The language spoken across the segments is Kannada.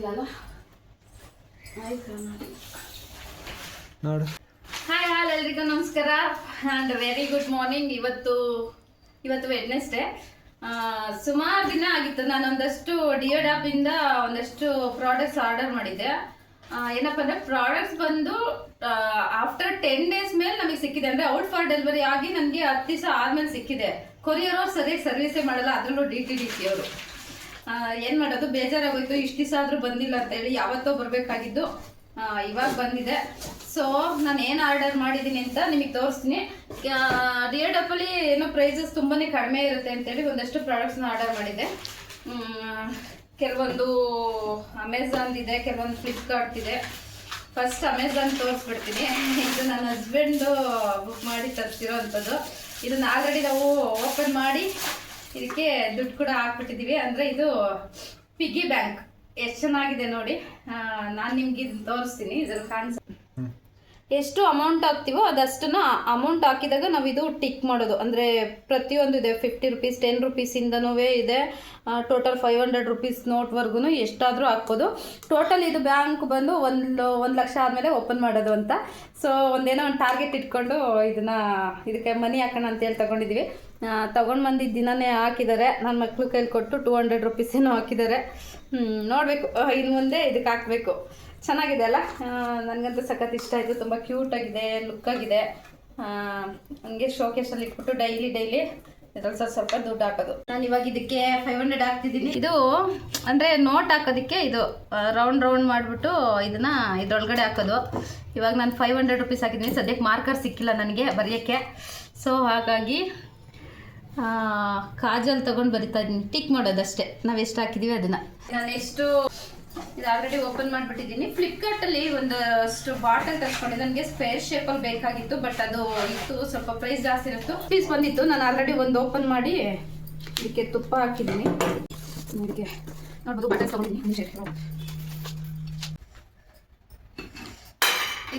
ಆಗಿಲ್ಲಲ್ಲ ಆಯ್ತು ನೋಡು. ಹಾಯ್ ಎಲ್ರಿಗೂ ನಮಸ್ಕಾರ ಆ್ಯಂಡ್ ವೆರಿ ಗುಡ್ ಮಾರ್ನಿಂಗ್. ಇವತ್ತು ವೆಡ್ನೆಸ್ಡೇ. ಸುಮಾರು ದಿನ ಆಗಿತ್ತು ನಾನು ಒಂದಷ್ಟು ಡಿಯೋಡ್ ಆ್ಯಪಿಂದ ಒಂದಷ್ಟು ಪ್ರಾಡಕ್ಟ್ಸ್ ಆರ್ಡರ್ ಮಾಡಿದ್ದೆ. ಏನಪ್ಪ ಅಂದರೆ ಪ್ರಾಡಕ್ಟ್ಸ್ ಬಂದು ಆಫ್ಟರ್ 10 days ಮೇಲೆ ನಮಗೆ ಸಿಕ್ಕಿದೆ. ಅಂದರೆ ಔಟ್ ಫಾರ್ ಡೆಲಿವರಿ ಆಗಿ ನನಗೆ 10 ದಿವಸ ಆದಮೇಲೆ ಸಿಕ್ಕಿದೆ. ಕೊರಿಯರ್ ಅವ್ರು ಸರಿಯಾಗಿ ಸರ್ವಿಸೇ ಮಾಡಲ್ಲ, ಅದರಲ್ಲೂ DTDC ಅವರು. ಏನು ಮಾಡೋದು, ಬೇಜಾರಾಗೋಯ್ತು. ಇಷ್ಟು ದಿವಸ ಆದರೂ ಬಂದಿಲ್ಲ ಅಂತೇಳಿ. ಯಾವತ್ತೋ ಬರಬೇಕಾಗಿದ್ದು ಇವಾಗ ಬಂದಿದೆ. ಸೊ ನಾನು ಏನು ಆರ್ಡರ್ ಮಾಡಿದ್ದೀನಿ ಅಂತ ನಿಮಗೆ ತೋರಿಸ್ತೀನಿ. ಡಿಯರ್ ಡಪ್ಪಲ್ಲಿ ಏನೋ ಪ್ರೈಸಸ್ ತುಂಬಾ ಕಡಿಮೆ ಇರುತ್ತೆ ಅಂತೇಳಿ ಒಂದಷ್ಟು ಪ್ರಾಡಕ್ಟ್ಸ್ನ ಆರ್ಡರ್ ಮಾಡಿದ್ದೆ. ಕೆಲವೊಂದು ಅಮೆಝಾನ್ದಿದೆ, ಕೆಲವೊಂದು ಫ್ಲಿಪ್ಕಾರ್ಟ್ದಿದೆ. First Amazon ತೋರಿಸ್ಬಿಡ್ತೀನಿ. ಇದು ನನ್ನ ಹಸ್ಬೆಂಡು ಬುಕ್ ಮಾಡಿ ತರಿಸಿರೋ ಅಂಥದ್ದು. ಇದನ್ನು ಆಲ್ರೆಡಿ ನಾವು ಓಪನ್ ಮಾಡಿ ಇದಕ್ಕೆ ದುಡ್ಡು ಕೂಡ ಹಾಕ್ಬಿಟ್ಟಿದ್ದೀವಿ. ಅಂದರೆ ಇದು ಪಿಗ್ಗಿ ಬ್ಯಾಂಕ್. ಎಷ್ಟು ಚೆನ್ನಾಗಿದೆ ನೋಡಿ. ನಾನು ನಿಮ್ಗೆ ಇದನ್ನು ತೋರಿಸ್ತೀನಿ. ಇದರ ಕಾನ್ಸೆಪ್ಟ್ ಎಷ್ಟು ಅಮೌಂಟ್ ಹಾಕ್ತೀವೋ ಅದಷ್ಟನ್ನು ಅಮೌಂಟ್ ಹಾಕಿದಾಗ ನಾವು ಇದು ಟಿಕ್ ಮಾಡೋದು. ಅಂದರೆ ಪ್ರತಿಯೊಂದು ಇದೆ. 50 rupees, 10 rupees-ಇಂದನೂ ಇದೆ. ಟೋಟಲ್ 500 rupees ನೋಟ್ವರೆಗೂ ಎಷ್ಟಾದರೂ ಹಾಕ್ಬೋದು. ಟೋಟಲ್ ಇದು ಬ್ಯಾಂಕ್ ಬಂದು 1 ಲಕ್ಷ ಆದಮೇಲೆ ಓಪನ್ ಮಾಡೋದು ಅಂತ. ಸೊ ಒಂದೇನೋ ಒಂದು ಟಾರ್ಗೆಟ್ ಇಟ್ಕೊಂಡು ಇದಕ್ಕೆ ಮನಿ ಹಾಕೋಣ ಅಂತೇಳಿ ತೊಗೊಂಡಿದ್ದೀವಿ. ತೊಗೊಂಡು ಬಂದಿದ್ದ ದಿನವೇ ಹಾಕಿದ್ದಾರೆ. ನನ್ನ ಮಕ್ಳು ಕೈಲಿ ಕೊಟ್ಟು 200 rupees ಏನೋ ಹಾಕಿದ್ದಾರೆ. ನೋಡಬೇಕು, ಇನ್ನು ಮುಂದೆ ಇದಕ್ಕೆ ಹಾಕಬೇಕು. ಚೆನ್ನಾಗಿದೆ ಅಲ್ಲ, ನನಗಂತೂ ಸಖತ್ ಇಷ್ಟ ಆಯಿತು. ತುಂಬ ಕ್ಯೂಟಾಗಿದೆ, ಲುಕ್ಕಾಗಿದೆ. ಹಂಗೆ ಶೋಕೇಶಲ್ಲಿ ಇಟ್ಬಿಟ್ಟು ಡೈಲಿ ಇದ್ರಲ್ಲಿ ಸ್ವಲ್ಪ ದುಡ್ಡು ಹಾಕೋದು. ನಾನು ಇವಾಗ ಇದಕ್ಕೆ 500 ಹಾಕ್ತಿದ್ದೀನಿ. ಇದು ಅಂದರೆ ನೋಟ್ ಹಾಕೋದಕ್ಕೆ ಇದು ರೌಂಡ್ ಮಾಡಿಬಿಟ್ಟು ಇದನ್ನು ಇದರೊಳಗಡೆ ಹಾಕೋದು. ಇವಾಗ ನಾನು 500 rupees ಹಾಕಿದ್ದೀನಿ. ಸದ್ಯಕ್ಕೆ ಮಾರ್ಕರ್ ಸಿಕ್ಕಿಲ್ಲ ನನಗೆ ಬರೆಯೋಕ್ಕೆ. ಸೊ ಹಾಗಾಗಿ ಕಾಜಲ್ ತೊಗೊಂಡು ಬರಿತಾ ಇದ್ದೀನಿ. ಟಿಕ್ ಮಾಡೋದಷ್ಟೇ ನಾವು ಎಷ್ಟು ಹಾಕಿದ್ದೀವಿ ಅದನ್ನು. ನಾನು ಎಷ್ಟು ಇದು ಆಲ್ರೆಡಿ ಓಪನ್ ಮಾಡಿಬಿಟ್ಟಿದ್ದೀನಿ. ಫ್ಲಿಪ್ಕಾರ್ಟಲ್ಲಿ ಒಂದಷ್ಟು ಬಾಟಲ್ ತರಿಸ್ಕೊಂಡಿದ್ದೆ. ನನಗೆ ಸ್ಪೇರ್ ಶೇಪಲ್ಲಿ ಬೇಕಾಗಿತ್ತು, ಬಟ್ ಅದು ಇತ್ತು, ಸ್ವಲ್ಪ ಪ್ರೈಸ್ ಜಾಸ್ತಿ ಇತ್ತು. ಪೀಸ್ ಬಂದಿತ್ತು. ನಾನು ಆಲ್ರೆಡಿ ಒಂದು ಓಪನ್ ಮಾಡಿ ಇದಕ್ಕೆ ತುಪ್ಪ ಹಾಕಿದ್ದೀನಿ. ಇದಕ್ಕೆ ನೋಡ್ಬೋದು ಬಾಟಲ್ ತೊಗೊಂಡಿದ್ದೀನಿ.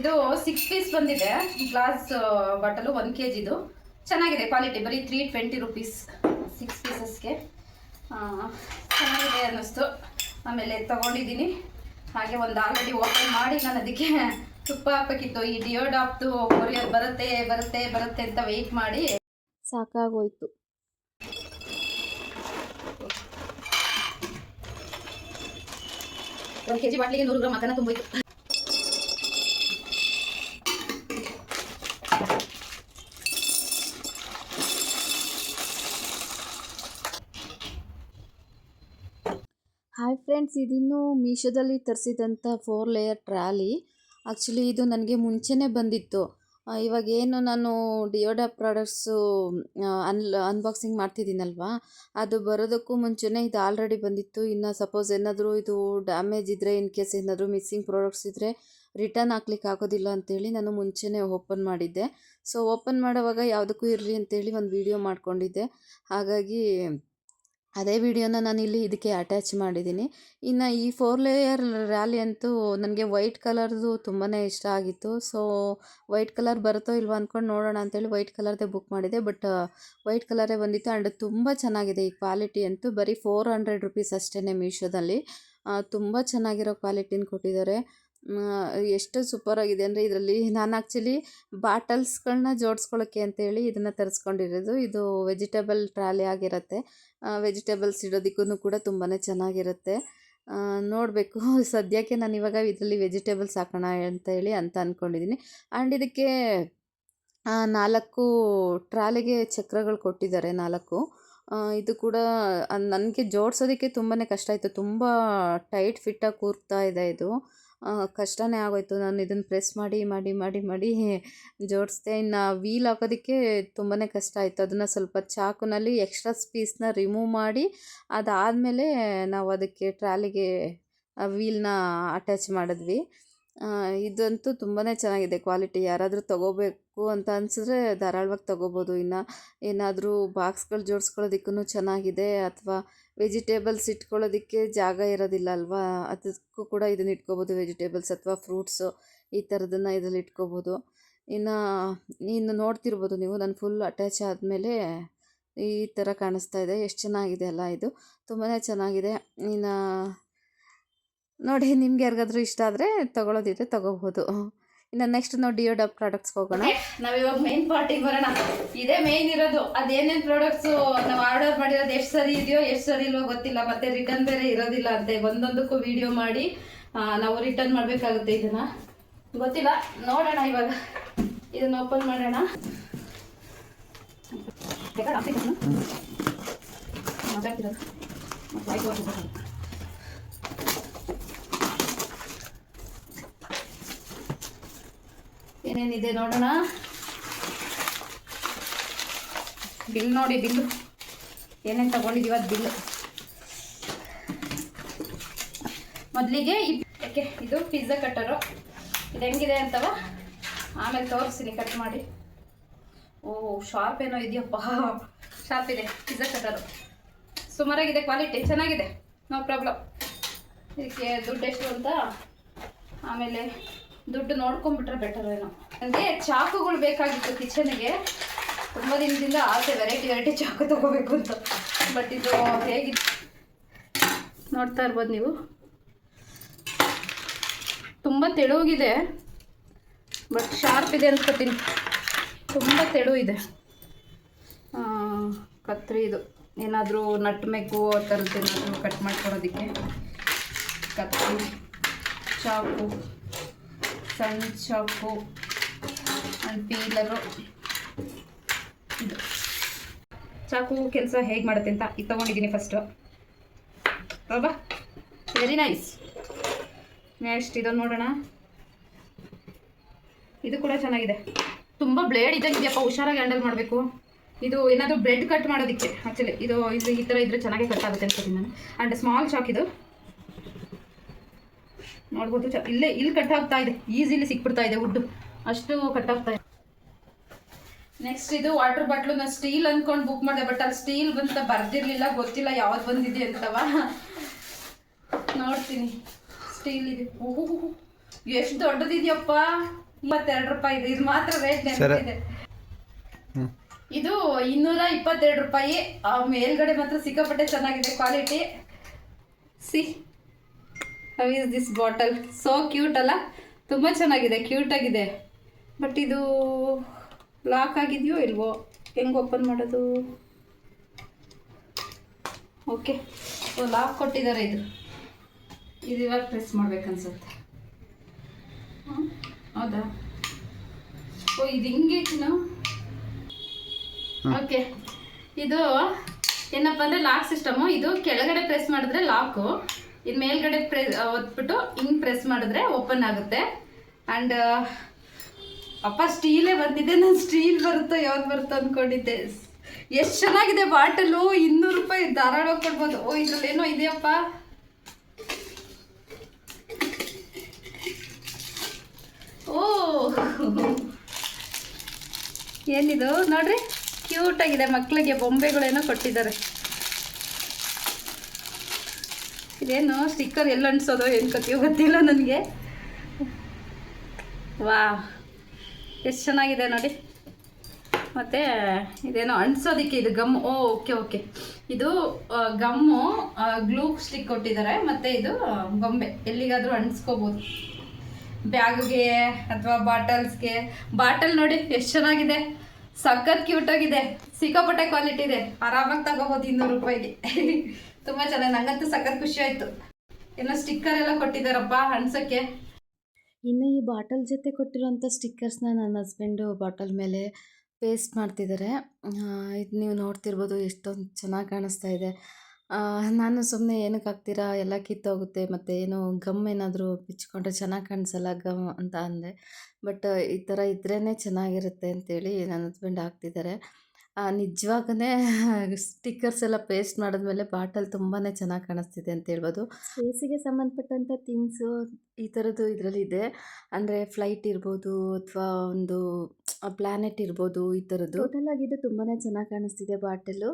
ಇದು 6 ಪೀಸ್ ಬಂದಿದೆ. Glass bottle 1 kg. ಚೆನ್ನಾಗಿದೆ ಕ್ವಾಲಿಟಿ. ಬರೀ 320 rupees 6 ಪೀಸಸ್ಗೆ. ಚೆನ್ನಾಗಿದೆ ಅನ್ನಿಸ್ತು. ಆಮೇಲೆ ತೊಗೊಂಡಿದ್ದೀನಿ. ಹಾಗೆ ಒಂದು ಆಲ್ರೆಡಿ ಓಪನ್ ಮಾಡಿ ನಾನು ಅದಕ್ಕೆ ತುಪ್ಪ ಹಾಕಬೇಕಿತ್ತು. ಈ ಡಿಯೋಡಾಪ್ದು ಕೊರಿಯರ್ ಬರುತ್ತೆ ಅಂತ ವೆಯ್ಟ್ ಮಾಡಿ ಸಾಕಾಗೋಯ್ತು. 1 kg ಬಾಟ್ಲಿಗೆ 100 ಗ್ರಾಮ್ ಅದನ್ನು ತುಂಬೋಯ್ತು. ಹಾಯ್ ಫ್ರೆಂಡ್ಸ್, ಇದಿನ್ನು ಮೀಶೋದಲ್ಲಿ ತರಿಸಿದಂಥ 4 layer ಟ್ರಾಲಿ. ಆ್ಯಕ್ಚುಲಿ ಇದು ನನಗೆ ಮುಂಚೆನೇ ಬಂದಿತ್ತು. ಇವಾಗ ಏನು ನಾನು ಡಿಯೋಡಾ ಪ್ರಾಡಕ್ಟ್ಸು ಅನ್ಬಾಕ್ಸಿಂಗ್ ಮಾಡ್ತಿದ್ದೀನಲ್ವ, ಅದು ಬರೋದಕ್ಕೂ ಮುಂಚೆನೇ ಇದು ಆಲ್ರೆಡಿ ಬಂದಿತ್ತು. ಇನ್ನು ಸಪೋಸ್ ಏನಾದರೂ ಇದು ಡ್ಯಾಮೇಜ್ ಇದ್ದರೆ, ಇನ್ ಕೇಸ್ ಏನಾದರೂ ಮಿಸ್ಸಿಂಗ್ ಪ್ರಾಡಕ್ಟ್ಸ್ ಇದ್ದರೆ ರಿಟರ್ನ್ ಹಾಕ್ಲಿಕ್ಕೆ ಆಗೋದಿಲ್ಲ ಅಂತೇಳಿ ನಾನು ಮುಂಚೆನೇ ಓಪನ್ ಮಾಡಿದ್ದೆ. ಸೊ ಓಪನ್ ಮಾಡೋವಾಗ ಯಾವುದಕ್ಕೂ ಇರಲಿ ಅಂತೇಳಿ ಒಂದು ವಿಡಿಯೋ ಮಾಡ್ಕೊಂಡಿದ್ದೆ. ಹಾಗಾಗಿ ಅದೇ ವಿಡಿಯೋನ ನಾನಿಲ್ಲಿ ಇದಕ್ಕೆ ಅಟ್ಯಾಚ್ ಮಾಡಿದ್ದೀನಿ. ಇನ್ನು ಈ 4 layer ರ್ಯಾಲಿ ಅಂತೂ ನನಗೆ ವೈಟ್ ಕಲರ್ದು ತುಂಬಾ ಇಷ್ಟ ಆಗಿತ್ತು. ಸೊ ವೈಟ್ ಕಲರ್ ಬರುತ್ತೋ ಇಲ್ವೋ ಅಂದ್ಕೊಂಡು ನೋಡೋಣ ಅಂತೇಳಿ ವೈಟ್ ಕಲರ್ದೇ ಬುಕ್ ಮಾಡಿದೆ. ಬಟ್ ವೈಟ್ ಕಲರೇ ಬಂದಿತ್ತು. ಆ್ಯಂಡ್ ತುಂಬ ಚೆನ್ನಾಗಿದೆ. ಈ ಕ್ವಾಲಿಟಿ ಅಂತೂ ಬರೀ 400 rupees ಅಷ್ಟೇ ಮೀಶೋದಲ್ಲಿ. ತುಂಬ ಚೆನ್ನಾಗಿರೋ ಕ್ವಾಲಿಟಿನ ಕೊಟ್ಟಿದ್ದಾರೆ. ಎಷ್ಟು ಸೂಪರಾಗಿದೆ ಅಂದರೆ, ಇದರಲ್ಲಿ ನಾನು ಆ್ಯಕ್ಚುಲಿ ಬಾಟಲ್ಸ್ಗಳನ್ನ ಜೋಡಿಸ್ಕೊಳ್ಳೋಕ್ಕೆ ಅಂತೇಳಿ ಇದನ್ನು ತರಿಸ್ಕೊಂಡಿರೋದು. ಇದು ವೆಜಿಟೇಬಲ್ ಟ್ರಾಲಿ ಆಗಿರುತ್ತೆ. ವೆಜಿಟೇಬಲ್ಸ್ ಇಡೋದಕ್ಕೂ ಕೂಡ ತುಂಬಾ ಚೆನ್ನಾಗಿರುತ್ತೆ. ನೋಡಬೇಕು, ಸದ್ಯಕ್ಕೆ ನಾನು ಇವಾಗ ಇದರಲ್ಲಿ ವೆಜಿಟೇಬಲ್ಸ್ ಹಾಕೋಣ ಅಂತ ಅಂದ್ಕೊಂಡಿದ್ದೀನಿ. ಆ್ಯಂಡ್ ಇದಕ್ಕೆ 4 ಟ್ರಾಲಿಗೆ ಚಕ್ರಗಳು ಕೊಟ್ಟಿದ್ದಾರೆ, 4. ಇದು ಕೂಡ ನನಗೆ ಜೋಡಿಸೋದಕ್ಕೆ ತುಂಬಾ ಕಷ್ಟ ಆಯಿತು. ತುಂಬ ಟೈಟ್ ಫಿಟ್ಟಾಗಿ ಕೂರ್ತಾ ಇದೆ ಇದು. ಕಷ್ಟನೇ ಆಗೋಯ್ತು. ನಾನು ಇದನ್ನು ಪ್ರೆಸ್ ಮಾಡಿ ಜೋಡಿಸ್ದೆ. ಇನ್ನು ವೀಲ್ ಹಾಕೋದಕ್ಕೆ ತುಂಬಾ ಕಷ್ಟ ಆಯಿತು. ಅದನ್ನು ಸ್ವಲ್ಪ ಚಾಕುನಲ್ಲಿ ಎಕ್ಸ್ಟ್ರಾ ಪೀಸ್ನ ರಿಮೂವ್ ಮಾಡಿ ಅದಾದಮೇಲೆ ನಾವು ಅದಕ್ಕೆ ಟ್ರಾಲಿಗೆ ವೀಲ್ನ ಅಟ್ಯಾಚ್ ಮಾಡಿದ್ವಿ. ಇದಂತೂ ತುಂಬಾ ಚೆನ್ನಾಗಿದೆ ಕ್ವಾಲಿಟಿ. ಯಾರಾದರೂ ತೊಗೋಬೇಕು ಅಂತ ಅನಿಸಿದ್ರೆ ಧಾರಾಳವಾಗಿ ತೊಗೋಬೋದು. ಇನ್ನು ಏನಾದರೂ ಬಾಕ್ಸ್ಗಳು ಜೋಡಿಸ್ಕೊಳ್ಳೋದಕ್ಕೂ ಚೆನ್ನಾಗಿದೆ. ಅಥವಾ ವೆಜಿಟೇಬಲ್ಸ್ ಇಟ್ಕೊಳ್ಳೋದಕ್ಕೆ ಜಾಗ ಇರೋದಿಲ್ಲ ಅಲ್ವಾ, ಅದಕ್ಕೂ ಕೂಡ ಇದನ್ನು ಇಟ್ಕೋಬೋದು. ವೆಜಿಟೇಬಲ್ಸ್ ಅಥವಾ ಫ್ರೂಟ್ಸು ಈ ಥರದನ್ನು ಇದರಲ್ಲಿ ಇಟ್ಕೋಬೋದು. ಇನ್ನು ನೋಡ್ತಿರ್ಬೋದು ನೀವು, ನಾನು ಫುಲ್ ಅಟ್ಯಾಚ್ ಆದಮೇಲೆ ಈ ಥರ ಕಾಣಿಸ್ತಾ ಇದೆ. ಎಷ್ಟು ಚೆನ್ನಾಗಿದೆ ಅಲ್ಲ, ಇದು ತುಂಬಾ ಚೆನ್ನಾಗಿದೆ. ಇನ್ನು ನೋಡಿ ನಿಮ್ಗೆ ಯಾರಿಗಾದ್ರೂ ಇಷ್ಟ ಆದರೆ ತೊಗೊಳೋದಿದ್ರೆ ತೊಗೋಬೋದು. ಇನ್ನು ನೆಕ್ಸ್ಟ್ ನಾವು ಡಿಯೋಡ ಪ್ರಾಡಕ್ಟ್ಸ್ಗೆ ಹೋಗೋಣ. ನಾವಿವಾಗ ಮೇನ್ ಪಾರ್ಟಿಗೆ ಬರೋಣ. ಇದೇ ಮೇನ್ ಇರೋದು. ಅದೇನೇನು ಪ್ರಾಡಕ್ಟ್ಸು ನಾವು ಆರ್ಡರ್ ಮಾಡಿರೋದು ಎಷ್ಟು ಸರಿ ಇದೆಯೋ ಎಷ್ಟು ಸರಿ ಇಲ್ವೋ ಗೊತ್ತಿಲ್ಲ. ಮತ್ತೆ ರಿಟರ್ನ್ ಬೇರೆ ಇರೋದಿಲ್ಲ ಅಂತೆ. ಒಂದೊಂದಕ್ಕೂ ವಿಡಿಯೋ ಮಾಡಿ ನಾವು ರಿಟರ್ನ್ ಮಾಡಬೇಕಾಗುತ್ತೆ. ಇದನ್ನು ಗೊತ್ತಿಲ್ಲ, ನೋಡೋಣ. ಇವಾಗ ಇದನ್ನು ಓಪನ್ ಮಾಡೋಣ. ಏನೇನಿದೆ ನೋಡೋಣ. ಬಿಲ್ ನೋಡಿ, ಬಿಲ್ಲು ಏನೇನು ತಗೊಂಡಿದ್ದೀವಿ ಅದು ಬಿಲ್ಲು. ಮೊದಲಿಗೆ ಇದು ಪಿಜ್ಜಾ ಕಟ್ಟರು. ಇದು ಹೆಂಗಿದೆ ಅಂತವ ಆಮೇಲೆ ತೋರಿಸ್ತೀನಿ ಕಟ್ ಮಾಡಿ. ಓ ಶಾರ್ಪ್ ಏನೋ ಇದೆಯಪ್ಪ, ಶಾರ್ಪ್ ಇದೆ ಪಿಜ್ಜಾ ಕಟ್ಟರು. ಸುಮಾರಾಗಿದೆ, ಕ್ವಾಲಿಟಿ ಚೆನ್ನಾಗಿದೆ, ನೋ ಪ್ರಾಬ್ಲಮ್. ಇದಕ್ಕೆ ದುಡ್ಡು ಎಷ್ಟು ಅಂತ ಆಮೇಲೆ ದುಡ್ಡು ನೋಡ್ಕೊಂಡ್ಬಿಟ್ರೆ ಬೆಟರ್ ಏನೋ. ನನಗೆ ಚಾಕುಗಳು ಬೇಕಾಗಿತ್ತು ಕಿಚನ್ಗೆ. ತುಂಬ ದಿನದಿಂದ ಆಸೆ ವೆರೈಟಿ ಚಾಕು ತೊಗೋಬೇಕು ಅಂತ. ಬಟ್ ಇದು ಹೇಗಿದೆ ನೋಡ್ತಾ ಇರ್ಬೋದು ನೀವು. ತುಂಬ ತೆಳುವಾಗಿದೆ, ಬಟ್ ಶಾರ್ಪ್ ಇದೆ ಅನ್ಕೋತೀನಿ. ತುಂಬ ತೆಳು ಇದೆ. ಕತ್ರಿ ಇದು ಏನಾದರೂ ನಟ್ ಮೆಗ್ಗು ಆ ಥರದ್ದು ಏನಾದರೂ ಕಟ್ ಮಾಡ್ಕೊಡೋದಕ್ಕೆ. ಕತ್ರಿ, ಚಾಕು, ಸಣ್ಣ ಚಾಕು ಆ್ಯಂಡ್ ಪೀಲರು. ಇದು ಚಾಕು ಕೆಲಸ ಹೇಗೆ ಮಾಡುತ್ತೆ ಅಂತ ಇದು ತೊಗೊಂಡಿದ್ದೀನಿ ಫಸ್ಟು. ಅಲ್ವಾ, ವೆರಿ ನೈಸ್. ನೆಕ್ಸ್ಟ್ ಇದನ್ನು ನೋಡೋಣ. ಇದು ಕೂಡ ಚೆನ್ನಾಗಿದೆ. ತುಂಬ ಬ್ಲೇಡ್ ಇದ್ದಂಗಿದೆಯಪ್ಪ, ಹುಷಾರಾಗಿ ಹ್ಯಾಂಡಲ್ ಮಾಡಬೇಕು. ಇದು ಏನಾದರೂ ಬ್ರೆಡ್ ಕಟ್ ಮಾಡೋದಕ್ಕೆ ಆ್ಯಕ್ಚುಲಿ ಇದು ಈ ಥರ ಇದ್ದರೆ ಚೆನ್ನಾಗೇ ಕಟ್ ಆಗುತ್ತೆ ಅನ್ಕೋತೀನಿ ನಾನು. ಆ್ಯಂಡ್ ಸ್ಮಾಲ್ ಚಾಕ್ ಇದು ನೋಡ್ಬೋದು. ಇಲ್ಲಿ ಕಟ್ ಆಗ್ತಾ ಇದೆ, ಈಸಿಲಿ ಸಿಕ್ಬಿಡ್ತಾ ಇದೆ ವುಡ್ಡು, ಅಷ್ಟು ಕಟ್ ಆಗ್ತಾ ಇದೆ. ನೆಕ್ಸ್ಟ್ ಇದು ವಾಟರ್ ಬಾಟ್ಲು. ನಾನು ಸ್ಟೀಲ್ ಅಂದ್ಕೊಂಡು ಬುಕ್ ಮಾಡಿದೆ, ಬಟ್ ಅಲ್ಲಿ ಸ್ಟೀಲ್ ಬಂತ ಬರ್ದಿರಲಿಲ್ಲ. ಗೊತ್ತಿಲ್ಲ ಯಾವ್ದು ಬಂದಿದೆ ಅಂತವ, ನೋಡ್ತೀನಿ. ಸ್ಟೀಲ್ ಇದೆ. ಓಹೋ ಎಷ್ಟು ದೊಡ್ಡದಿದೆಯಪ್ಪ, 22 ರೂಪಾಯಿ ಇದೆ. ಇದು ಮಾತ್ರ ರೇಟ್ ನೆನಪಿದೆ. ಇದು 222 ರೂಪಾಯಿ. ಮೇಲ್ಗಡೆ ಮಾತ್ರ ಸಿಕ್ಕಾಪಟ್ಟೆ ಚೆನ್ನಾಗಿದೆ quality. C how is this bottle, so cute ಅಲ್ಲ, ತುಂಬ ಚೆನ್ನಾಗಿದೆ, ಕ್ಯೂಟಾಗಿದೆ. ಬಟ್ ಇದು ಲಾಕ್ ಆಗಿದೆಯೋ ಇಲ್ವೋ, ಹೆಂಗೆ ಓಪನ್ ಮಾಡೋದು? ಓಕೆ, ಲಾಕ್ ಕೊಟ್ಟಿದ್ದಾರೆ. ಇದು ಇವಾಗ ಪ್ರೆಸ್ ಮಾಡ್ಬೇಕನ್ಸುತ್ತೆ. ಹೌದಾ? ಓ ಇದು ಹಿಂಗೆ ಓಕೆ. ಇದು ಏನಪ್ಪ ಅಂದರೆ ಲಾಕ್ ಸಿಸ್ಟಮು. ಇದು ಕೆಳಗಡೆ ಪ್ರೆಸ್ ಮಾಡಿದ್ರೆ ಲಾಕು, ಇದು ಮೇಲ್ಗಡೆ ಒತ್ಬಿಟ್ಟು ಹಿಂಗೆ ಪ್ರೆಸ್ ಮಾಡಿದ್ರೆ ಓಪನ್ ಆಗುತ್ತೆ. ಆ್ಯಂಡ್ ಅಪ್ಪ ಸ್ಟೀಲೇ ಬಂದಿದೆ. ನಾನು ಸ್ಟೀಲ್ ಬರುತ್ತೋ ಯಾವ್ದು ಬರುತ್ತೋ ಅಂದ್ಕೊಂಡಿದ್ದೆ. ಎಷ್ಟು ಚೆನ್ನಾಗಿದೆ ಬಾಟಲು, 200 ರೂಪಾಯಿ ಧಾರಾಳವಾಗಿ ಕೊಡ್ಬೋದು. ಓ ಇದ್ರಲ್ಲಿ ಏನೋ ಇದೆಯಪ್ಪ. ಓ ಏನಿದು ನೋಡ್ರಿ, ಕ್ಯೂಟಾಗಿದೆ. ಮಕ್ಕಳಿಗೆ ಬೊಂಬೆಗಳೇನೋ ಕೊಟ್ಟಿದ್ದಾರೆ. ಇದೇನು ಸ್ಟಿಕ್ಕರ್ ಎಲ್ಲ ಅಂಟಿಸೋದು ಏನು ಕತ್ತಿಯೋ ಗೊತ್ತಿಲ್ಲ ನನಗೆ. ವಾ ಎಷ್ಟು ಚೆನ್ನಾಗಿದೆ ನೋಡಿ. ಮತ್ತು ಇದೇನೋ ಅಂಟಿಸೋದಕ್ಕೆ ಇದು ಗಮ್ಮು. ಓಕೆ ಇದು ಗಮ್ಮು ಗ್ಲೂ ಸ್ಟಿಕ್ ಕೊಟ್ಟಿದ್ದಾರೆ. ಮತ್ತು ಇದು ಗೊಂಬೆ ಎಲ್ಲಿಗಾದರೂ ಅಂಟಿಸ್ಕೋಬೋದು, ಬ್ಯಾಗ್ಗೆ ಅಥವಾ ಬಾಟಲ್ಸ್ಗೆ. ಬಾಟಲ್ ನೋಡಿ ಎಷ್ಟು ಚೆನ್ನಾಗಿದೆ, ಸಖತ್ ಕ್ಯೂಟಾಗಿದೆ, ಸಿಕ್ಕಾಪಟ್ಟೆ ಕ್ವಾಲಿಟಿ ಇದೆ. ಆರಾಮಾಗಿ ತಗೋಬೋದು 200 ರೂಪಾಯಿಗೆ. ತುಂಬ ಚೆನ್ನಾಗಿ, ನಂಗಂತೂ ಸಖತ್ ಖುಷಿ ಆಯಿತು. ಏನೋ ಸ್ಟಿಕ್ಕರ್ ಎಲ್ಲ ಕೊಟ್ಟಿದ್ದಾರಪ್ಪ ಅಂಟ್ಸೋಕ್ಕೆ. ಇನ್ನು ಈ ಬಾಟಲ್ ಜೊತೆ ಕೊಟ್ಟಿರೋಂಥ ಸ್ಟಿಕ್ಕರ್ಸ್ನ ನನ್ನ ಹಸ್ಬೆಂಡು ಬಾಟಲ್ ಮೇಲೆ ಪೇಸ್ಟ್ ಮಾಡ್ತಿದ್ದಾರೆ. ಇದು ನೀವು ನೋಡ್ತಿರ್ಬೋದು ಎಷ್ಟೊಂದು ಚೆನ್ನಾಗಿ ಕಾಣಿಸ್ತಾ ಇದೆ. ನಾನು ಸುಮ್ಮನೆ ಏನಕ್ಕೆ ಹಾಕ್ತೀರಾ, ಎಲ್ಲ ಕಿತ್ತೋಗುತ್ತೆ, ಮತ್ತು ಏನು ಗಮ್ ಏನಾದರೂ ಬಿಚ್ಕೊಂಡ್ರೆ ಚೆನ್ನಾಗಿ ಕಾಣಿಸಲ್ಲ ಗಮ್ ಅಂತ ಅಂದೆ. ಬಟ್ ಈ ಥರ ಇದ್ರೇ ಚೆನ್ನಾಗಿರುತ್ತೆ ಅಂತೇಳಿ ನನ್ನ ಹಸ್ಬೆಂಡ್ ಹಾಕ್ತಿದ್ದಾರೆ. ನಿಜವಾಗನೇ ಸ್ಟಿಕ್ಕರ್ಸ್ ಎಲ್ಲ ಪೇಸ್ಟ್ ಮಾಡಿದ್ಮೇಲೆ ಬಾಟಲ್ ತುಂಬಾ ಚೆನ್ನಾಗಿ ಕಾಣಿಸ್ತಿದೆ ಅಂತ ಹೇಳ್ಬೋದು. ಸ್ಪೇಸಿಗೆ ಸಂಬಂಧಪಟ್ಟಂಥ ಥಿಂಗ್ಸು ಈ ಥರದ್ದು ಇದರಲ್ಲಿದೆ. ಅಂದರೆ ಫ್ಲೈಟ್ ಇರ್ಬೋದು ಅಥವಾ ಒಂದು ಪ್ಲ್ಯಾನೆಟ್ ಇರ್ಬೋದು, ಈ ಥರದ್ದು. ಟೋಟಲ್ ಆಗಿದ್ದು ತುಂಬಾ ಚೆನ್ನಾಗಿ ಕಾಣಿಸ್ತಿದೆ ಬಾಟಲು.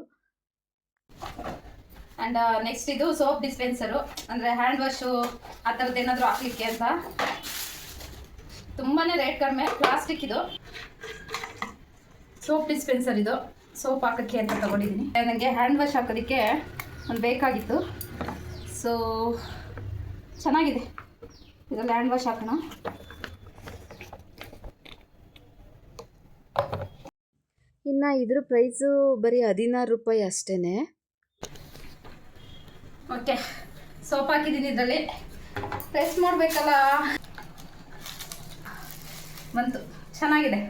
ಆ್ಯಂಡ್ ನೆಕ್ಸ್ಟ್ ಇದು ಸೋಪ್ ಡಿಸ್ಪೆನ್ಸರು, ಅಂದರೆ ಹ್ಯಾಂಡ್ ವಾಶು ಆ ಥರದ್ದು ಏನಾದರೂ ಹಾಕ್ಲಿಕ್ಕೆ ಅಂತ. ತುಂಬಾ ರೇಟ್ ಕಡಿಮೆ. ಪ್ಲಾಸ್ಟಿಕ್ ಇದು ಸೋಪ್ ಡಿಸ್ಪೆನ್ಸರ್. ಇದು ಸೋಪ್ ಹಾಕೋಕ್ಕೆ ಅಂತ ತೊಗೊಂಡಿದ್ದೀನಿ. ನನಗೆ ಹ್ಯಾಂಡ್ ವಾಶ್ ಹಾಕೋದಕ್ಕೆ ಒಂದು ಬೇಕಾಗಿತ್ತು. ಸೊ ಚೆನ್ನಾಗಿದೆ. ಇದರಲ್ಲಿ ಹ್ಯಾಂಡ್ ವಾಶ್ ಹಾಕೋಣ. ಇನ್ನು ಇದ್ರ ಪ್ರೈಸು ಬರೀ 16 ರೂಪಾಯಿ ಅಷ್ಟೇ. ಓಕೆ, ಸೋಪ್ ಹಾಕಿದ್ದೀನಿ ಇದರಲ್ಲಿ. ಟೆಸ್ಟ್ ಮಾಡಬೇಕಲ್ಲ. ಬಂತು, ಚೆನ್ನಾಗಿದೆ.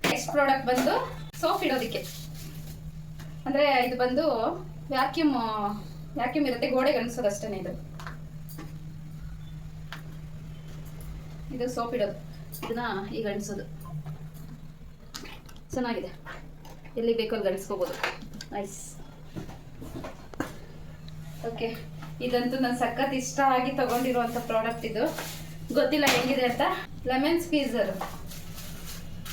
ನೆಕ್ಸ್ಟ್ ಪ್ರಾಡಕ್ಟ್ ಬಂದು ಸೋಪ್ ಇಡೋದಕ್ಕೆ, ಅಂದರೆ ಇದು ಬಂದು ವ್ಯಾಕ್ಯೂಮ್ ಇರುತ್ತೆ, ಗೋಡೆಗೆ ಅನಿಸೋದು ಅಷ್ಟೇ. ಇದು ಸೋಪ್ ಇಡೋದು, ಇದನ್ನ ಈಗ ಅಣಿಸೋದು. ಚೆನ್ನಾಗಿದೆ, ಎಲ್ಲಿ ಬೇಕೋ ಅಲ್ಲಿ ಗಣಿಸ್ಕೋಬೋದು. ನೈಸ್. ಓಕೆ, ಇದಂತೂ ನಾನು ಸಖತ್ ಇಷ್ಟ ಆಗಿ ತಗೊಂಡಿರುವಂಥ ಪ್ರಾಡಕ್ಟ್. ಇದು ಗೊತ್ತಿಲ್ಲ ಹೆಂಗಿದೆ ಅಂತ. Lemon squeezer.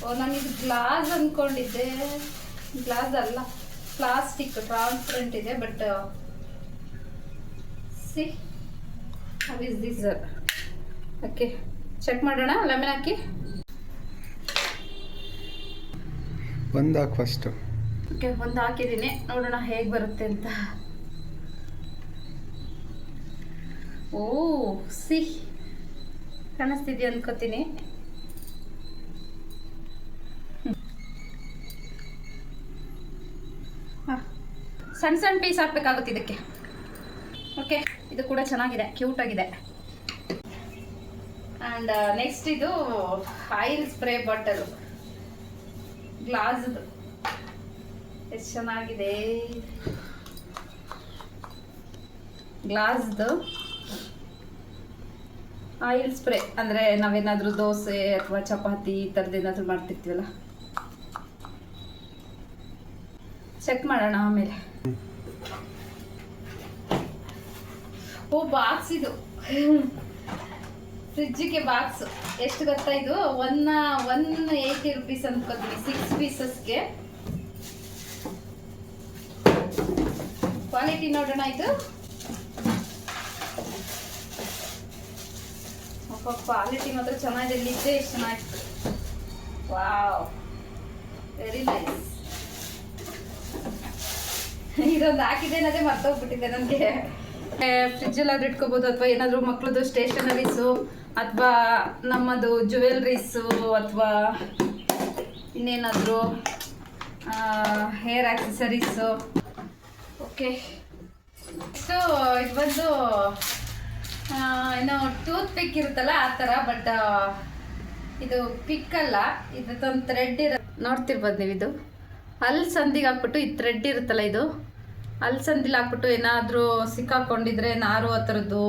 ಓ, ನಾನಿದು ಗ್ಲಾಸ್ ಅಂದ್ಕೊಂಡಿದ್ದೆ. ಗ್ಲಾಸ್ ಅಲ್ಲ, ಪ್ಲಾಸ್ಟಿಕ್, ಟ್ರಾನ್ಸ್ಪರೆಂಟ್ ಇದೆ. But see how is this. Okay, check ಮಾಡೋಣ. ಲೆಮನ್ ಹಾಕಿ ಒಂದು ಹಾಕಿ ಫಸ್ಟು. ಓಕೆ, ಒಂದು ಹಾಕಿದ್ದೀನಿ, ನೋಡೋಣ ಹೇಗೆ ಬರುತ್ತೆ ಅಂತ. ಓ, ಸಿ ಕಾಣಿಸ್ತಿದ್ಯಾ ಅನ್ಕೋತೀನಿ. ಸಣ್ಣ ಸಣ್ಣ ಪೀಸ್ ಹಾಕ್ಬೇಕಾಗುತ್ತೆ ಇದಕ್ಕೆ. ಓಕೆ, ಇದು ಕೂಡ ಚೆನ್ನಾಗಿದೆ, ಕ್ಯೂಟ್ ಆಗಿದೆ. ಆ್ಯಂಡ್ ನೆಕ್ಸ್ಟ್ ಇದು ಆಯಿಲ್ ಸ್ಪ್ರೇ ಬಾಟಲ್, ಗ್ಲಾಸ್ದು. ಎಷ್ಟು ಚೆನ್ನಾಗಿದೆ ಗ್ಲಾಸ್ದು ಆಯಿಲ್ ಸ್ಪ್ರೇ. ಅಂದರೆ ನಾವೇನಾದರೂ ದೋಸೆ ಅಥವಾ ಚಪಾತಿ ಈ ಥರದ್ದು ಏನಾದರೂ ಮಾಡ್ತಿರ್ತೀವಲ್ಲ. ಚೆಕ್ ಮಾಡೋಣ ಆಮೇಲೆ. ಓ, ಬಾಕ್ಸ್ ಇದು. ಫ್ರಿಜ್ಜಿಗೆ ಬಾಕ್ಸ್. ಎಷ್ಟು ಗೊತ್ತಾ ಇದು? 180 ರೂಪೀಸ್ ಅನ್ಕೋತೀನಿ, 6 ಪೀಸಸ್ಗೆ. ಕ್ವಾಲಿಟಿ ನೋಡೋಣ. ಇದು ಕ್ವಾಲಿಟಿ ಮಾತ್ರ ಚೆನ್ನಾಗಿದೆ. ಲಿಡ್ಡೆ ಎಷ್ಟು ಚೆನ್ನಾಗಿತ್ತು. Wow, very nice. ಇದೊಂದು ಹಾಕಿದ್ದೇನದೇ ಮರ್ತೋಗ್ಬಿಟ್ಟಿದೆ ನನಗೆ. ಫ್ರಿಜ್ಜಲ್ಲಾದ್ರೂ ಇಟ್ಕೋಬೋದು, ಅಥವಾ ಏನಾದರೂ ಮಕ್ಳದ್ದು ಸ್ಟೇಷನರೀಸು, ಅಥವಾ ನಮ್ಮದು ಜುವೆಲ್ರೀಸು, ಅಥವಾ ಇನ್ನೇನಾದರೂ ಹೇರ್ ಆಕ್ಸೆಸರೀಸು. ಓಕೆ, ಇದು ಬಂದು ಏನೋ ಟೂತ್ ಪಿಕ್ ಇರುತ್ತಲ್ಲ ಆ ಥರ. ಬಟ್ ಇದು ಪಿಕ್ ಅಲ್ಲ, ಇದೊಂದು ಥ್ರೆಡ್ ನೋಡ್ತಿರ್ಬೋದು ನೀವು. ಇದು ಸಂದಿಗೆ ಹಾಕ್ಬಿಟ್ಟು ಈ ಥ್ರೆಡ್ ಇರುತ್ತಲ್ಲ, ಇದು ಸಂದಿಲಿ ಹಾಕ್ಬಿಟ್ಟು ಏನಾದರೂ ಸಿಕ್ಕಾಕೊಂಡಿದ್ರೆ ನಾರು ಆ ಥರದ್ದು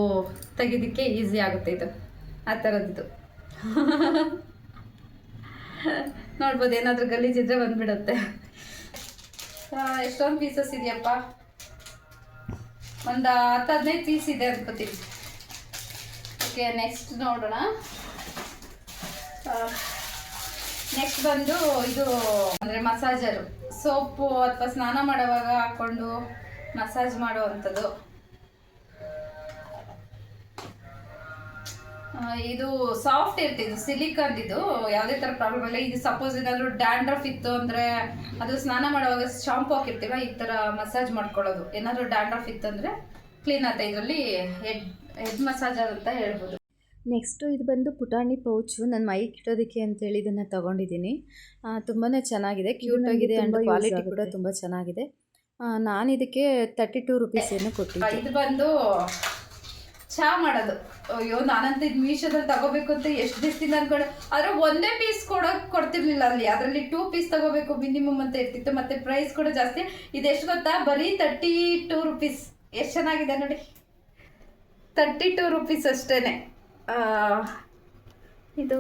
ತೆಗಿಯೋದಕ್ಕೆ ಈಸಿ ಆಗುತ್ತೆ. ಇದು ಆ ಥರದ್ದು ನೋಡ್ಬೋದು. ಏನಾದರೂ ಗಲೀಜಿದ್ರೆ ಬಂದ್ಬಿಡುತ್ತೆ. ಎಷ್ಟೊಂದು ಪೀಸಸ್ ಇದೆಯಪ್ಪ, ಒಂದು 10-15 ಪೀಸ್ ಇದೆ ಅನ್ಕೋತೀನಿ. ಓಕೆ, ನೆಕ್ಸ್ಟ್ ನೋಡೋಣ. ನೆಕ್ಸ್ಟ್ ಬಂದು ಇದು ಅಂದರೆ ಮಸಾಜರು, ಸೋಪು ಅಥವಾ ಸ್ನಾನ ಮಾಡುವಾಗ ಹಾಕ್ಕೊಂಡು ಮಸಾಜ್ ಮಾಡುವಂಥದ್ದು. ಇದು ಸಾಫ್ಟ್ ಇರ್ತಿದ್ದು, ಸಿಲಿಕಾನ್. ಇದು ಯಾವುದೇ ಥರ ಪ್ರಾಬ್ಲಮ್ ಇಲ್ಲ. ಇದು ಸಪೋಸ್ ಏನಾದರೂ ಡ್ಯಾಂಡ್ರಫ್ ಇತ್ತು ಅಂದರೆ ಅದು ಸ್ನಾನ ಮಾಡುವಾಗ ಶಾಂಪು ಹಾಕಿರ್ತೀವ, ಈ ಥರ ಮಸಾಜ್ ಮಾಡ್ಕೊಳ್ಳೋದು. ಏನಾದರೂ ಡ್ಯಾಂಡ್ರಫ್ ಇತ್ತು ಅಂದರೆ ಕ್ಲೀನ್ ಆಗುತ್ತೆ. ಇದರಲ್ಲಿ ಹೆಡ್ ಮಸಾಜರ್ ಅಂತ ಹೇಳ್ಬೋದು. ನೆಕ್ಸ್ಟು ಇದು ಬಂದು ಪುಟಾಣಿ ಪೌಚು. ನನ್ನ ಮೈಗೆ ಇಡೋದಕ್ಕೆ ಅಂತೇಳಿ ಇದನ್ನು ತೊಗೊಂಡಿದ್ದೀನಿ. ತುಂಬಾ ಚೆನ್ನಾಗಿದೆ, ಕ್ಯೂಟಾಗಿದೆ, ಆ್ಯಂಡ್ ಕ್ವಾಲಿಟಿ ಕೂಡ ತುಂಬ ಚೆನ್ನಾಗಿದೆ. ನಾನು ಇದಕ್ಕೆ 32 ರೂಪೀಸ್ ಏನು ಕೊಟ್ಟಿದ್ದೆ. ಇದು ಬಂದು ಚಹಾ ಮಾಡೋದು. ಅಯ್ಯೋ, ನಾನಂತ ಇದು ಮೀಶೋದಲ್ಲಿ ತಗೋಬೇಕು ಅಂತ ಎಷ್ಟು ದಿವಸದಿಂದ ಅನ್ಕೊಂಡು, ಆದರೆ ಒಂದೇ ಪೀಸ್ ಕೊಡ್ತಿರ್ಲಿಲ್ಲ ಅಲ್ಲಿ. ಅದರಲ್ಲಿ 2 ಪೀಸ್ ತಗೋಬೇಕು ಮಿನಿಮಮ್ ಅಂತ ಇರ್ತಿತ್ತು. ಮತ್ತು ಪ್ರೈಸ್ ಕೂಡ ಜಾಸ್ತಿ. ಇದೆಷ್ಟು ಗೊತ್ತಾ? ಬರೀ 32 ರೂಪೀಸ್. ಎಷ್ಟು ಚೆನ್ನಾಗಿದೆ ನೋಡಿ, 32 ರೂಪೀಸ್ ಅಷ್ಟೇ. ಇದು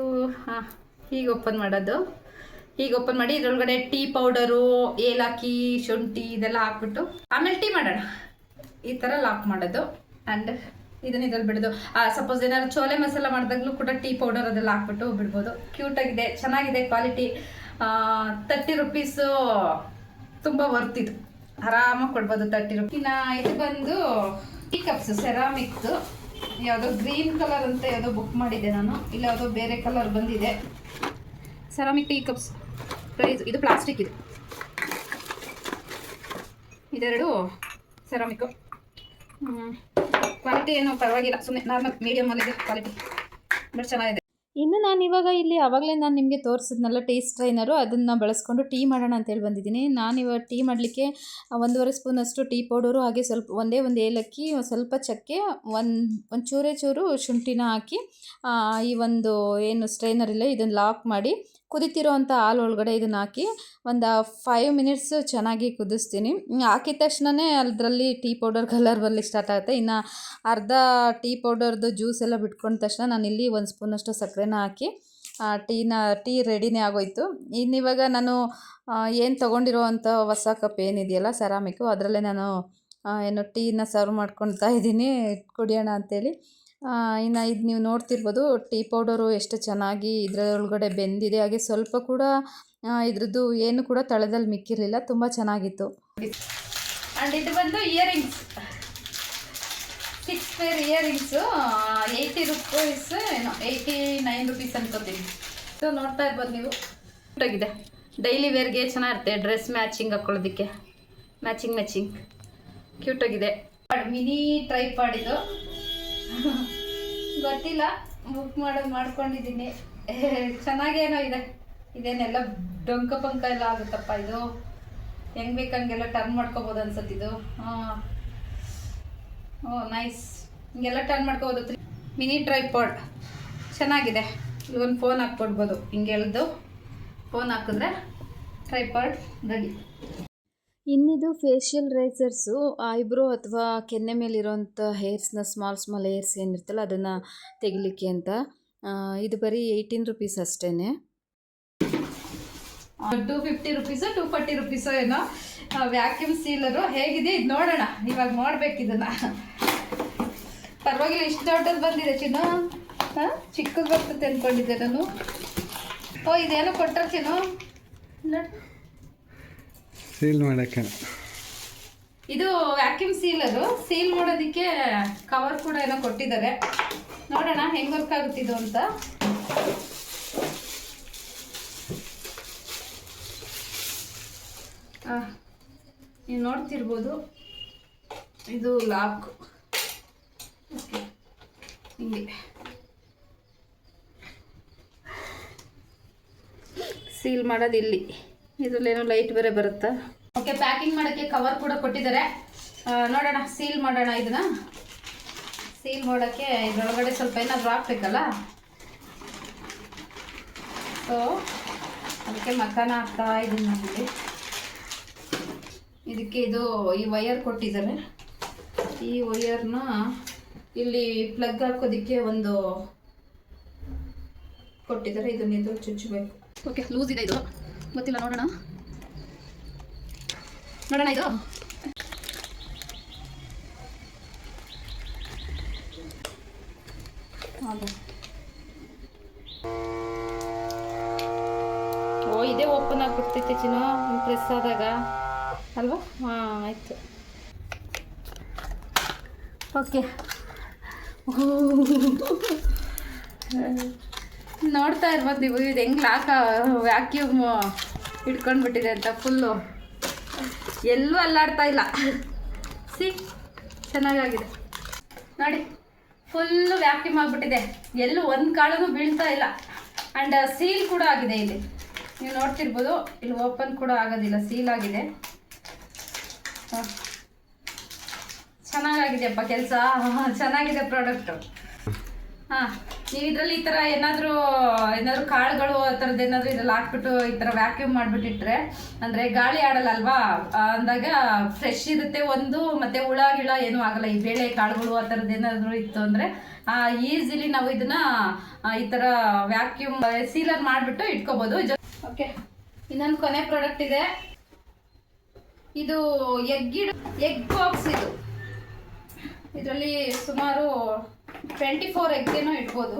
ಹೀಗೆ ಓಪನ್ ಮಾಡೋದು. ಹೀಗೆ ಓಪನ್ ಮಾಡಿ ಇದರೊಳಗಡೆ ಟೀ ಪೌಡರು, ಏಲಕ್ಕಿ, ಶುಂಠಿ ಇದೆಲ್ಲ ಹಾಕ್ಬಿಟ್ಟು ಆಮೇಲೆ ಟೀ ಮಾಡೋಣ. ಈ ಥರ ಲಾಕ್ ಮಾಡೋದು. ಆ್ಯಂಡ್ ಇದನ್ನ ಇದ್ರಲ್ಲಿ ಬಿಡೋದು. ಸಪೋಸ್ ಏನಾದ್ರು ಚೋಲೆ ಮಸಾಲ ಮಾಡಿದಾಗಲೂ ಕೂಡ ಟೀ ಪೌಡರ್ ಅದೆಲ್ಲ ಹಾಕ್ಬಿಟ್ಟು ಬಿಡ್ಬೋದು. ಕ್ಯೂಟಾಗಿದೆ, ಚೆನ್ನಾಗಿದೆ ಕ್ವಾಲಿಟಿ. 30 ರೂಪೀಸು ತುಂಬ ವರ್ತ್. ಇದು ಆರಾಮಾಗಿ ಕೊಡ್ಬೋದು 30 ರೂಪೀಸ್. ಇನ್ನು ಇದು ಬಂದು ಟೀ ಕಪ್ಸು, ಸೆರಾಮಿಕ್ದು. ಯಾವುದೋ ಗ್ರೀನ್ ಕಲರ್ ಅಂತ ಯಾವುದೋ ಬುಕ್ ಮಾಡಿದ್ದೆ ನಾನು. ಇಲ್ಲ ಯಾವುದೋ ಬೇರೆ ಕಲರ್ ಬಂದಿದೆ. Ceramic tea cups price. ಇದು ಪ್ಲಾಸ್ಟಿಕ್. ಇದೆರಡು ಸೆರಾಮಿಕ್ಕು. ಕ್ವಾಲಿಟಿ ಏನು ಪರವಾಗಿಲ್ಲ, ಸುಮ್ಮನೆ ನಾರ್ಮಲ್ ಮೀಡಿಯಮಲ್ಲಿದೆ ಕ್ವಾಲಿಟಿ, ಬಟ್ ಚೆನ್ನಾಗಿದೆ. ಇನ್ನು ನಾನು ಇವಾಗ ಇಲ್ಲಿ ಆವಾಗಲೇ ನಾನು ನಿಮಗೆ ತೋರಿಸಿದ್ನಲ್ಲ ಟೀ ಸ್ಟ್ರೈನರು, ಅದನ್ನು ಬಳಸ್ಕೊಂಡು ಟೀ ಮಾಡೋಣ ಅಂತೇಳಿ ಬಂದಿದ್ದೀನಿ. ನಾನಿವಾಗ ಟೀ ಮಾಡಲಿಕ್ಕೆ 1.5 ಸ್ಪೂನಷ್ಟು ಟೀ ಪೌಡರು, ಹಾಗೆ ಸ್ವಲ್ಪ ಒಂದು ಏಲಕ್ಕಿ, ಸ್ವಲ್ಪ ಚಕ್ಕೆ, ಒಂದು ಚೂರು ಶುಂಠಿನ ಹಾಕಿ ಈ ಒಂದು ಏನು ಸ್ಟ್ರೈನರ್ ಇಲ್ಲ ಇದನ್ನು ಲಾಕ್ ಮಾಡಿ ಕುದಿತಿರೋ ಅಂಥ ಹಾಲು ಒಳಗಡೆ ಇದನ್ನು ಹಾಕಿ ಒಂದು 5 ಮಿನಿಟ್ಸು ಚೆನ್ನಾಗಿ ಕುದಿಸ್ತೀನಿ. ಹಾಕಿದ ತಕ್ಷಣವೇ ಅದರಲ್ಲಿ ಟೀ ಪೌಡರ್ ಕಲರ್ ಬರಲಿಕ್ಕೆ ಸ್ಟಾರ್ಟ್ ಆಗುತ್ತೆ. ಇನ್ನು ಅರ್ಧ ಟೀ ಪೌಡರ್ದು ಜ್ಯೂಸ್ ಎಲ್ಲ ಬಿಟ್ಕೊಂಡ ತಕ್ಷಣ ನಾನಿಲ್ಲಿ 1 ಸ್ಪೂನಷ್ಟು ಸಕ್ಕರೆನ ಹಾಕಿ ಟೀ ರೆಡಿನೇ ಆಗೋಯ್ತು. ಇನ್ನಿವಾಗ ನಾನು ಏನು ತೊಗೊಂಡಿರೋ ಅಂಥ ಹೊಸ ಕಪ್ ಏನಿದೆಯಲ್ಲ ಸೆರಾಮಿಕ್ಕು, ಅದರಲ್ಲೇ ನಾನು ಏನು ಟೀನ ಸರ್ವ್ ಮಾಡ್ಕೊಳ್ತಾ ಇದ್ದೀನಿ ಕುಡಿಯೋಣ ಅಂಥೇಳಿ. ಇನ್ನು ಇದು ನೀವು ನೋಡ್ತಿರ್ಬೋದು ಟೀ ಪೌಡರು ಎಷ್ಟು ಚೆನ್ನಾಗಿ ಇದರೊಳಗಡೆ ಬೆಂದಿದೆ, ಹಾಗೆ ಸ್ವಲ್ಪ ಕೂಡ ಇದ್ರದ್ದು ಏನು ಕೂಡ ತಳದಲ್ಲಿ ಮಿಕ್ಕಿರಲಿಲ್ಲ, ತುಂಬ ಚೆನ್ನಾಗಿತ್ತು. ಆ್ಯಂಡ್ ಇದು ಬಂದು ಇಯರಿಂಗ್ಸ್, 6 ಪೇರ್ ಇಯರಿಂಗ್ಸು 80 ರೂಪೀಸ್ ಏನೋ 89 ರೂಪೀಸ್ ಅನ್ಕೋತೀನಿ. ಸೊ ನೋಡ್ತಾ ಇರ್ಬೋದು ನೀವು, ಆಗಿದೆ ಡೈಲಿ ವೇರ್ಗೆ ಚೆನ್ನಾಗಿರುತ್ತೆ, ಡ್ರೆಸ್ ಮ್ಯಾಚಿಂಗ್ ಹಾಕ್ಕೊಳ್ಳೋದಕ್ಕೆ, ಮ್ಯಾಚಿಂಗ್ ಕ್ಯೂಟಾಗಿದೆ. ಮಿನಿ ಟ್ರೈಪಾಡ್ ಇದು ಗೊತ್ತಿಲ್ಲ, ಬುಕ್ ಮಾಡ್ಕೊಂಡಿದ್ದೀನಿ. ಚೆನ್ನಾಗೇನೋ ಇದೆ, ಇದೇನೆಲ್ಲ ಡೊಂಕ ಪಂಕ ಎಲ್ಲ ಆಗುತ್ತಪ್ಪ, ಇದು ಹೆಂಗೆ ಬೇಕಂಗೆಲ್ಲ ಟರ್ನ್ ಮಾಡ್ಕೋಬೋದು ಅನ್ಸುತ್ತೆ ಇದು. ನೈಸ್, ಹಿಂಗೆಲ್ಲ ಟರ್ನ್ ಮಾಡ್ಕೋಬೋದು. ಮಿನಿ ಟ್ರೈಪಾಡ್ ಚೆನ್ನಾಗಿದೆ. ಒಂದು ಫೋನ್ ಹಾಕ್ಕೊಡ್ಬೋದು, ಹಿಂಗೆ ಎಳೆದು ಫೋನ್ ಹಾಕಿದ್ರೆ ಟ್ರೈಪಾಡ್ ರೆಡಿ. ಇನ್ನಿದು ಫೇಶಿಯಲ್ ರೇಸರ್ಸು, ಐಬ್ರೋ ಅಥವಾ ಕೆನ್ನೆ ಮೇಲಿರೋಂಥ ಹೇರ್ಸ್ನ ಸ್ಮಾಲ್ ಹೇರ್ಸ್ ಏನಿರ್ತಲ್ಲ ಅದನ್ನು ತೆಗಿಲಿಕ್ಕೆ ಅಂತ. ಇದು ಬರೀ 18 ರೂಪೀಸ್ ಅಷ್ಟೇ. 250 ರೂಪೀಸು 240 ರೂಪೀಸು ಏನೋ. ವ್ಯಾಕ್ಯೂಮ್ ಸೀಲರು ಹೇಗಿದೆ ಇದು ನೋಡೋಣ, ಇವಾಗ ನೋಡ್ಬೇಕು ಇದನ್ನು. ಪರವಾಗಿಲ್ಲ, ಇಷ್ಟು ದೊಡ್ಡದು ಬಂದಿದೆ ಚಿನ್ನು. ಚಿಕ್ಕದು ಬರ್ತದೆ ಅಂದ್ಕೊಂಡಿದ್ದೆ ನಾನು. ಇದೇನೋ ಕೊಟ್ಟರು ಚಿನ್ನು, ಸೀಲ್ ಮಾಡೋಕ್ಕೆ. ಇದು ವ್ಯಾಕ್ಯೂಮ್ ಸೀಲರು, ಸೀಲ್ ಮಾಡೋದಕ್ಕೆ ಕವರ್ ಕೂಡ ಏನೋ ಕೊಟ್ಟಿದ್ದಾರೆ. ನೋಡೋಣ ಹೆಂಗೆ ವರ್ಕ್ ಆಗುತ್ತಿದ್ದು ಅಂತ. ನೀವು ನೋಡ್ತಿರ್ಬೋದು, ಇದು ಲಾಕ್. ಓಕೆ, ಹಿಂಗೆ ಸೀಲ್ ಮಾಡೋದು ಇಲ್ಲಿ. ಇದರಲ್ಲೇನೋ ಲೈಟ್ ಬೇರೆ ಬರುತ್ತಾ. ಓಕೆ, ಪ್ಯಾಕಿಂಗ್ ಮಾಡೋಕ್ಕೆ ಕವರ್ ಕೂಡ ಕೊಟ್ಟಿದ್ದಾರೆ. ನೋಡೋಣ, ಸೀಲ್ ಮಾಡೋಣ. ಇದನ್ನು ಸೀಲ್ ಮಾಡೋಕ್ಕೆ ಇದರೊಳಗಡೆ ಸ್ವಲ್ಪ ಏನಾದರೂ ಹಾಕ್ಬೇಕಲ್ಲ, ಸೊ ಅದಕ್ಕೆ ಮಖಾನ ಹಾಕ್ತಾ ಇದನ್ನು ನಮಗೆ. ಇದಕ್ಕೆ ಈ ವಯರ್ ಕೊಟ್ಟಿದ್ದಾರೆ. ಈ ವಯರ್ನ ಇಲ್ಲಿ ಪ್ಲಗ್ ಹಾಕೋದಕ್ಕೆ ಒಂದು ಕೊಟ್ಟಿದ್ದಾರೆ, ಇದನ್ನಿದು ಚುಚ್ಚಬೇಕು. ಓಕೆ, ಲೂಸ್ ಇದೆ, ಇದು ಗೊತ್ತಿಲ್ಲ, ನೋಡೋಣ ಇದು. ಇದೇ ಓಪನ್ ಆಗಿಬಿಡ್ತೈತೆ ಚಿನ್ನ, ಪ್ರೆಸ್ ಆದಾಗ ಅಲ್ವಾ? ಆಯಿತು. ಓಕೆ, ನೋಡ್ತಾ ಇರ್ಬೋದು ನೀವು, ಇದು ಹೆಂಗೆ ವ್ಯಾಕ್ಯೂಮ್ ಹಿಡ್ಕೊಂಡ್ಬಿಟ್ಟಿದೆ ಅಂತ. ಫುಲ್ಲು ಎಲ್ಲೂ ಅಲ್ಲಾಡ್ತಾ ಇಲ್ಲ. ಚೆನ್ನಾಗಾಗಿದೆ ನೋಡಿ, ಫುಲ್ಲು ವ್ಯಾಕ್ಯೂಮ್ ಆಗಿಬಿಟ್ಟಿದೆ, ಎಲ್ಲೂ ಒಂದು ಕಾಳೂ ಬೀಳ್ತಾ ಇಲ್ಲ. ಆ್ಯಂಡ್ ಸೀಲ್ ಕೂಡ ಆಗಿದೆ. ಇಲ್ಲಿ ನೀವು ನೋಡ್ತಿರ್ಬೋದು, ಇಲ್ಲಿ ಓಪನ್ ಕೂಡ ಆಗೋದಿಲ್ಲ, ಸೀಲ್ ಆಗಿದೆ. ಚೆನ್ನಾಗಿದೆಯಪ್ಪ ಕೆಲಸ, ಚೆನ್ನಾಗಿದೆ ಪ್ರಾಡಕ್ಟು. ನೀವು ಇದರಲ್ಲಿ ಈ ಥರ ಏನಾದರೂ ಕಾಳುಗಳು ಆ ಥರದ್ದು ಏನಾದರೂ ಇದ್ರಲ್ಲಿ ಹಾಕ್ಬಿಟ್ಟು ಈ ಥರ ವ್ಯಾಕ್ಯೂಮ್ ಮಾಡಿಬಿಟ್ಟಿಟ್ರೆ, ಅಂದರೆ ಗಾಳಿ ಆಡಲ್ಲ ಅಲ್ವಾ, ಅಂದಾಗ ಫ್ರೆಶ್ ಇರುತ್ತೆ ಒಂದು, ಮತ್ತು ಹುಳ ಗಿಳ ಏನೂ ಆಗಲ್ಲ. ಈ ಬೇಳೆ ಕಾಳುಗಳು ಆ ಥರದ್ದು ಏನಾದರೂ ಇತ್ತು ಅಂದರೆ ಈಸಿಲಿ ನಾವು ಇದನ್ನು ಈ ಥರ ವ್ಯಾಕ್ಯೂಮ್ ಸೀಲರ್ ಮಾಡಿಬಿಟ್ಟು ಇಟ್ಕೋಬೋದು. ಓಕೆ, ಇನ್ನೊಂದು ಕೊನೆ ಪ್ರಾಡಕ್ಟ್ ಇದೆ. ಇದು ಎಗ್ ಬಾಕ್ಸ್. ಇದರಲ್ಲಿ ಸುಮಾರು 24 ಎಗ್ಗೇನೋ ಇಡ್ಬೋದು.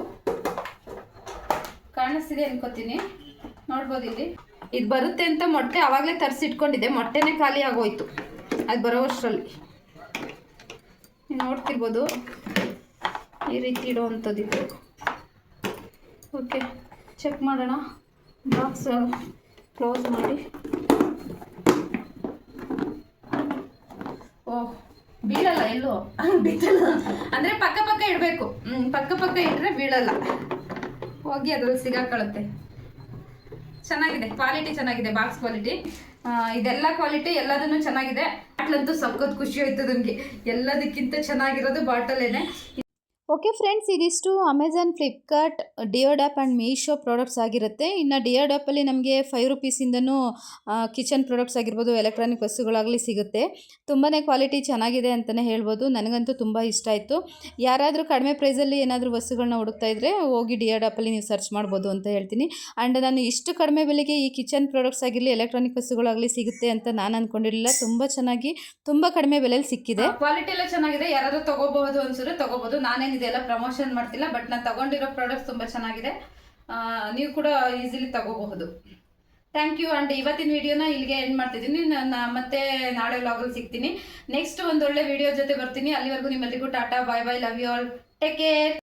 ಕಾಣಿಸ್ತಿದೆ ಅನ್ಕೋತೀನಿ, ನೋಡ್ಬೋದು ಇಲ್ಲಿ. ಇದು ಬರುತ್ತೆ ಅಂತ ಮೊಟ್ಟೆ ಆವಾಗಲೇ ತರಿಸಿ ಇಟ್ಕೊಂಡಿದ್ದೆ, ಮೊಟ್ಟೆನೇ ಖಾಲಿ ಆಗೋಯ್ತು ಅದು ಬರೋವಷ್ಟರಲ್ಲಿ. ನೀವು ನೋಡ್ತಿರ್ಬೋದು, ಈ ರೀತಿ ಇಡುವಂಥದ್ದಿತ್ತು. ಓಕೆ, ಚೆಕ್ ಮಾಡೋಣ. ಬಾಕ್ಸ್ ಕ್ಲೋಸ್ ಮಾಡಿ. ಬೀಳಲ್ಲ ಎಲ್ಲೋ ಬಿದ್ದಲ್ಲ ಅಂದರೆ ಪಕ್ಕ ಪಕ್ಕ ಇಡಬೇಕು. ಪಕ್ಕ ಪಕ್ಕ ಇಟ್ಟರೆ ಬೀಳಲ್ಲ, ಹೋಗಿ ಅದ್ರಲ್ಲಿ ಸಿಗಾಕೊಳ್ಳುತ್ತೆ. ಚೆನ್ನಾಗಿದೆ, ಕ್ವಾಲಿಟಿ ಚೆನ್ನಾಗಿದೆ, ಬಾಕ್ಸ್ ಕ್ವಾಲಿಟಿ ಇದೆಲ್ಲ ಕ್ವಾಲಿಟಿ ಎಲ್ಲದನ್ನು ಚೆನ್ನಾಗಿದೆ. ಬಾಟ್ಲಂತೂ ಸಖತ್ ಖುಷಿ ಆಯ್ತು ನನಗೆ. ಎಲ್ಲದಕ್ಕಿಂತ ಚೆನ್ನಾಗಿರೋದು ಬಾಟಲೇನೆ. ಓಕೆ ಫ್ರೆಂಡ್ಸ್, ಇದಿಷ್ಟು Amazon, Flipkart, DeoDap and Meesho products ಆಗಿರುತ್ತೆ. ಇನ್ನು ಡಿಯೋಡಾಪಲ್ಲಿ ನಮಗೆ 5 ರೂಪೀಸಿಂದನೂ ಕಿಚನ್ ಪ್ರಾಡಕ್ಟ್ಸ್ ಆಗಿರ್ಬೋದು, ಎಲೆಕ್ಟ್ರಾನಿಕ್ ವಸ್ತುಗಳಾಗಲಿ ಸಿಗುತ್ತೆ. ತುಂಬಾ ಕ್ವಾಲಿಟಿ ಚೆನ್ನಾಗಿದೆ ಅಂತಲೇ ಹೇಳ್ಬೋದು. ನನಗಂತೂ ತುಂಬ ಇಷ್ಟ ಆಯಿತು. ಯಾರಾದರೂ ಕಡಿಮೆ ಪ್ರೈಸಲ್ಲಿ ಏನಾದರೂ ವಸ್ತುಗಳನ್ನ ಹುಡುಕ್ತಾ ಇದ್ದರೆ ಹೋಗಿ ಡಿಯೋಡಾಪಲ್ಲಿ ನೀವು ಸರ್ಚ್ ಮಾಡ್ಬೋದು ಅಂತ ಹೇಳ್ತೀನಿ. ಆ್ಯಂಡ್ ನಾನು ಇಷ್ಟು ಕಡಿಮೆ ಬೆಲೆಗೆ ಈ ಕಿಚನ್ ಪ್ರಾಡಕ್ಟ್ಸ್ ಆಗಿರಲಿ, ಎಲೆಕ್ಟ್ರಾನಿಕ್ ವಸ್ತುಗಳಾಗಲಿ ಸಿಗುತ್ತೆ ಅಂತ ನಾನು ಅಂದ್ಕೊಂಡಿರಲಿಲ್ಲ. ತುಂಬ ಚೆನ್ನಾಗಿ, ತುಂಬ ಕಡಿಮೆ ಬೆಲೆಯಲ್ಲಿ ಸಿಕ್ಕಿದೆ. ಕ್ವಾಲಿಟಿ ಎಲ್ಲ ಚೆನ್ನಾಗಿದೆ. ಯಾರಾದರೂ ತಗೋಬಹುದು ಅನ್ಸಿದ್ರೆ ತಗೋಬಹುದು. ನಾನೇನು ಇದೆಲ್ಲ ಪ್ರಮೋಷನ್ ಮಾಡ್ತಿಲ್ಲ, ಬಟ್ ನಾನು ತಗೊಂಡಿರೋ ಪ್ರಾಡಕ್ಟ್ಸ್ ತುಂಬ ಚೆನ್ನಾಗಿದೆ. ನೀವು ಕೂಡ ಈಸಿಲಿ ತಗೋಬಹುದು. Thank you. ಆ್ಯಂಡ್ ಇವತ್ತಿನ ವಿಡಿಯೋನ ಇಲ್ಲಿಗೆ ಎಂಡ್ ಮಾಡ್ತಿದ್ದೀನಿ. ನಾನು ಮತ್ತೆ ನಾಳೆ ವ್ಲಾಗಲ್ಲಿ ಸಿಗ್ತೀನಿ. ನೆಕ್ಸ್ಟ್ ಒಂದೊಳ್ಳೆ ವಿಡಿಯೋ ಜೊತೆ ಬರ್ತೀನಿ. ಅಲ್ಲಿವರೆಗೂ ನಿಮ್ಮೆಲ್ಲರಿಗೂ tata, bye bye, love you all, take care.